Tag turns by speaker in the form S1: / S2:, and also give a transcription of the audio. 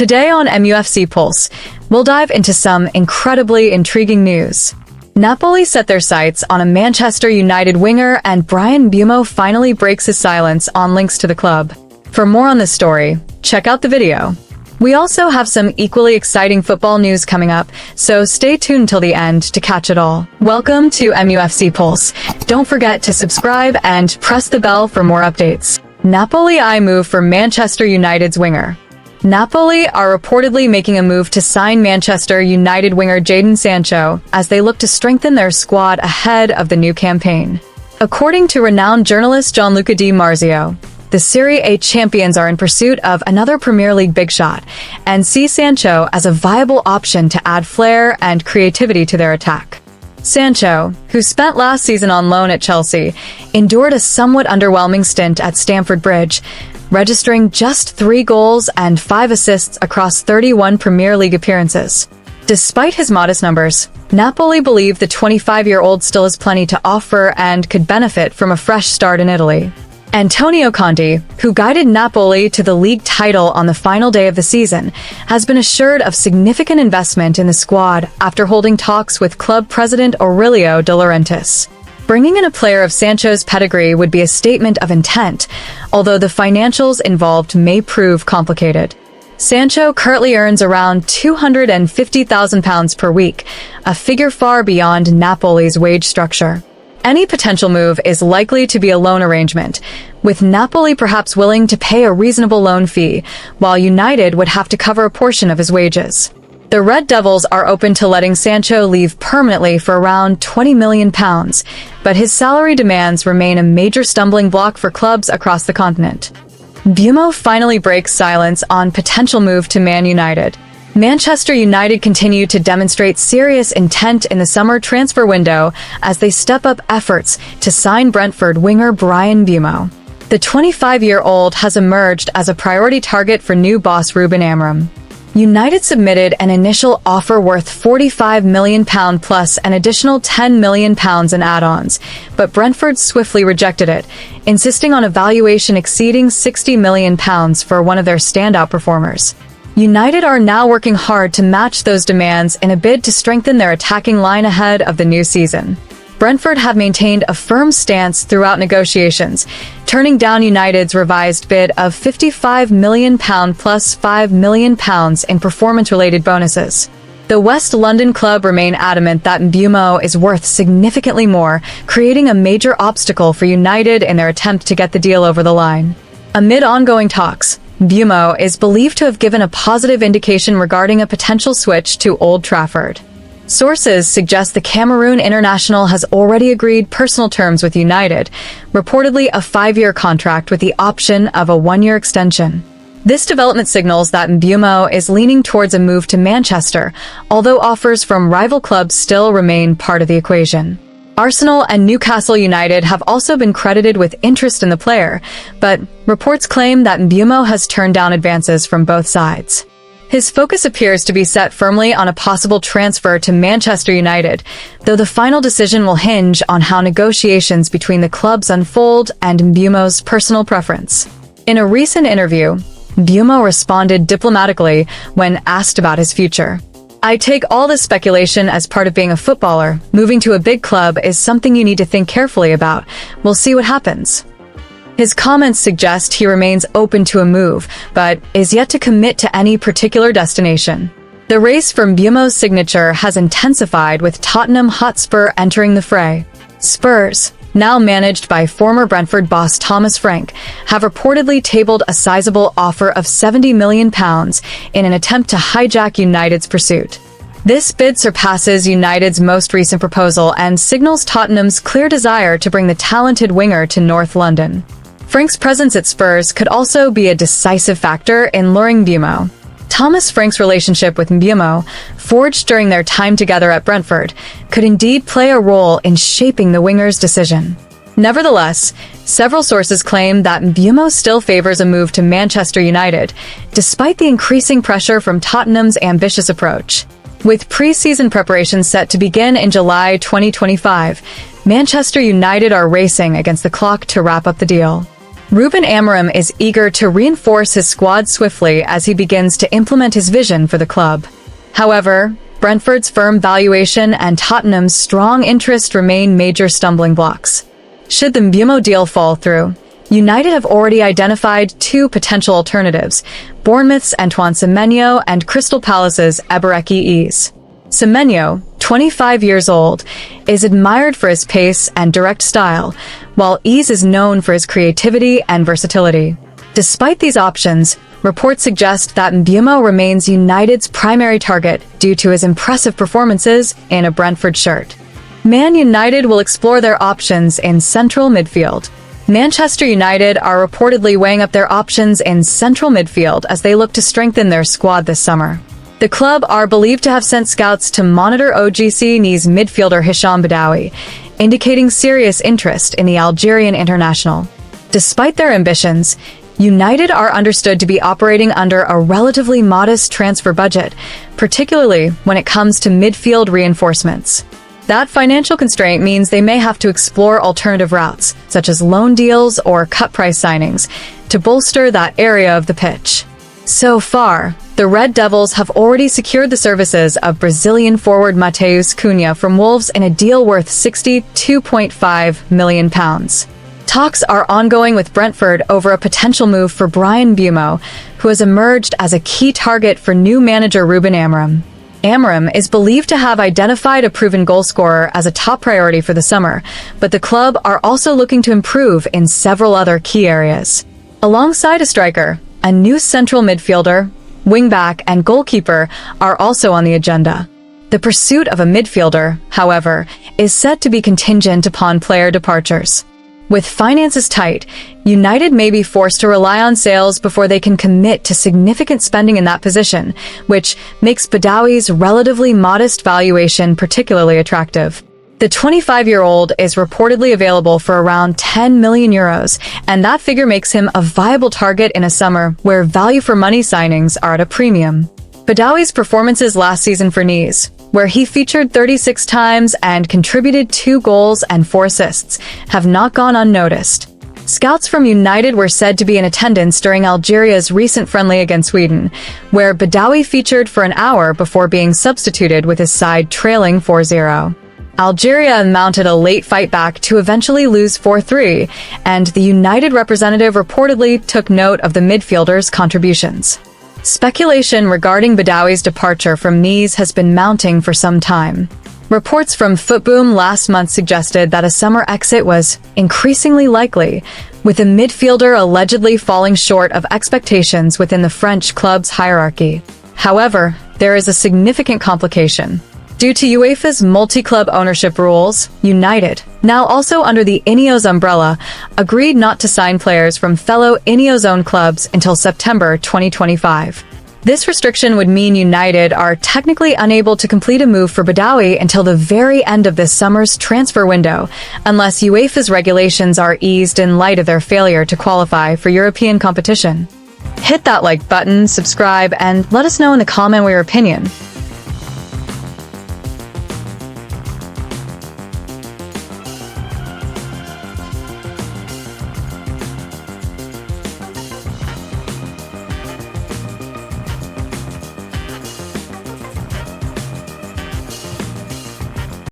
S1: Today on MUFC Pulse, we'll dive into some incredibly intriguing news. Napoli set their sights on a Manchester United winger, and Bryan Mbeumo finally breaks his silence on links to the club. For more on this story, check out the video. We also have some equally exciting football news coming up, so stay tuned till the end to catch it all. Welcome to MUFC Pulse. Don't forget to subscribe and press the bell for more updates. Napoli eye move for Manchester United's winger. Napoli are reportedly making a move to sign Manchester United winger Jadon Sancho as they look to strengthen their squad ahead of the new campaign. According to renowned journalist Gianluca Di Marzio, the Serie A champions are in pursuit of another Premier League big shot and see Sancho as a viable option to add flair and creativity to their attack. Sancho, who spent last season on loan at Chelsea, endured a somewhat underwhelming stint at Stamford Bridge, registering just 3 goals and 5 assists across 31 Premier League appearances. Despite his modest numbers, Napoli believe the 25-year-old still has plenty to offer and could benefit from a fresh start in Italy. Antonio Conte, who guided Napoli to the league title on the final day of the season, has been assured of significant investment in the squad after holding talks with club president Aurelio De Laurentiis. Bringing in a player of Sancho's pedigree would be a statement of intent, although the financials involved may prove complicated. Sancho currently earns around £250,000 per week, a figure far beyond Napoli's wage structure. Any potential move is likely to be a loan arrangement, with Napoli perhaps willing to pay a reasonable loan fee, while United would have to cover a portion of his wages. The Red Devils are open to letting Sancho leave permanently for around £20 million, but his salary demands remain a major stumbling block for clubs across the continent. Mbeumo finally breaks silence on potential move to Man United. Manchester United continue to demonstrate serious intent in the summer transfer window as they step up efforts to sign Brentford winger Bryan Mbeumo. The 25-year-old has emerged as a priority target for new boss Ruben Amorim. United submitted an initial offer worth £45 million plus an additional £10 million in add-ons, but Brentford swiftly rejected it, insisting on a valuation exceeding £60 million for one of their standout performers. United are now working hard to match those demands in a bid to strengthen their attacking line ahead of the new season. Brentford have maintained a firm stance throughout negotiations, turning down United's revised bid of £55 million plus £5 million in performance-related bonuses. The West London club remain adamant that Mbeumo is worth significantly more, creating a major obstacle for United in their attempt to get the deal over the line. Amid ongoing talks, Mbeumo is believed to have given a positive indication regarding a potential switch to Old Trafford. Sources suggest the Cameroon international has already agreed personal terms with United, reportedly a 5-year contract with the option of a 1-year extension. This development signals that Mbeumo is leaning towards a move to Manchester, although offers from rival clubs still remain part of the equation. Arsenal and Newcastle United have also been credited with interest in the player, but reports claim that Mbeumo has turned down advances from both sides. His focus appears to be set firmly on a possible transfer to Manchester United, though the final decision will hinge on how negotiations between the clubs unfold and Mbeumo's personal preference. In a recent interview, Mbeumo responded diplomatically when asked about his future. "I take all this speculation as part of being a footballer. Moving to a big club is something you need to think carefully about. We'll see what happens." His comments suggest he remains open to a move, but is yet to commit to any particular destination. The race for Mbeumo's signature has intensified with Tottenham Hotspur entering the fray. Spurs, now managed by former Brentford boss Thomas Frank, have reportedly tabled a sizable offer of £70 million in an attempt to hijack United's pursuit. This bid surpasses United's most recent proposal and signals Tottenham's clear desire to bring the talented winger to North London. Frank's presence at Spurs could also be a decisive factor in luring Mbeumo. Thomas Frank's relationship with Mbeumo, forged during their time together at Brentford, could indeed play a role in shaping the winger's decision. Nevertheless, several sources claim that Mbeumo still favors a move to Manchester United, despite the increasing pressure from Tottenham's ambitious approach. With pre-season preparations set to begin in July 2025, Manchester United are racing against the clock to wrap up the deal. Ruben Amorim is eager to reinforce his squad swiftly as he begins to implement his vision for the club. However, Brentford's firm valuation and Tottenham's strong interest remain major stumbling blocks. Should the Mbeumo deal fall through, United have already identified two potential alternatives: Bournemouth's Antoine Semenyo and Crystal Palace's Ebereki Eze. Semenyo, 25 years old, is admired for his pace and direct style, while Eze is known for his creativity and versatility. Despite these options, reports suggest that Mbeumo remains United's primary target due to his impressive performances in a Brentford shirt. Man United will explore their options in central midfield. Manchester United are reportedly weighing up their options in central midfield as they look to strengthen their squad this summer. The club are believed to have sent scouts to monitor OGC Nice midfielder Hisham Badawi, indicating serious interest in the Algerian international. Despite their ambitions, United are understood to be operating under a relatively modest transfer budget, particularly when it comes to midfield reinforcements. That financial constraint means they may have to explore alternative routes, such as loan deals or cut-price signings, to bolster that area of the pitch. So far, the Red Devils have already secured the services of Brazilian forward Matheus Cunha from Wolves in a deal worth £62.5 million. Talks are ongoing with Brentford over a potential move for Bryan Mbeumo, who has emerged as a key target for new manager Ruben Amorim. Amorim is believed to have identified a proven goalscorer as a top priority for the summer, but the club are also looking to improve in several other key areas. Alongside a striker, a new central midfielder, wingback, and goalkeeper are also on the agenda. The pursuit of a midfielder, however, is said to be contingent upon player departures. With finances tight, United may be forced to rely on sales before they can commit to significant spending in that position, which makes Badawi's relatively modest valuation particularly attractive. The 25-year-old is reportedly available for around €10 million, and that figure makes him a viable target in a summer where value-for-money signings are at a premium. Badawi's performances last season for Nice, where he featured 36 times and contributed 2 goals and 4 assists, have not gone unnoticed. Scouts from United were said to be in attendance during Algeria's recent friendly against Sweden, where Badawi featured for an hour before being substituted with his side trailing 4-0. Algeria mounted a late fight back to eventually lose 4-3, and the United representative reportedly took note of the midfielder's contributions. Speculation regarding Badawi's departure from Nice has been mounting for some time. Reports from Footboom last month suggested that a summer exit was increasingly likely, with the midfielder allegedly falling short of expectations within the French club's hierarchy. However, there is a significant complication. Due to UEFA's multi-club ownership rules, United, now also under the Ineos umbrella, agreed not to sign players from fellow Ineos-owned clubs until September 2025. This restriction would mean United are technically unable to complete a move for Badawi until the very end of this summer's transfer window, unless UEFA's regulations are eased in light of their failure to qualify for European competition. Hit that like button, subscribe, and let us know in the comment your opinion.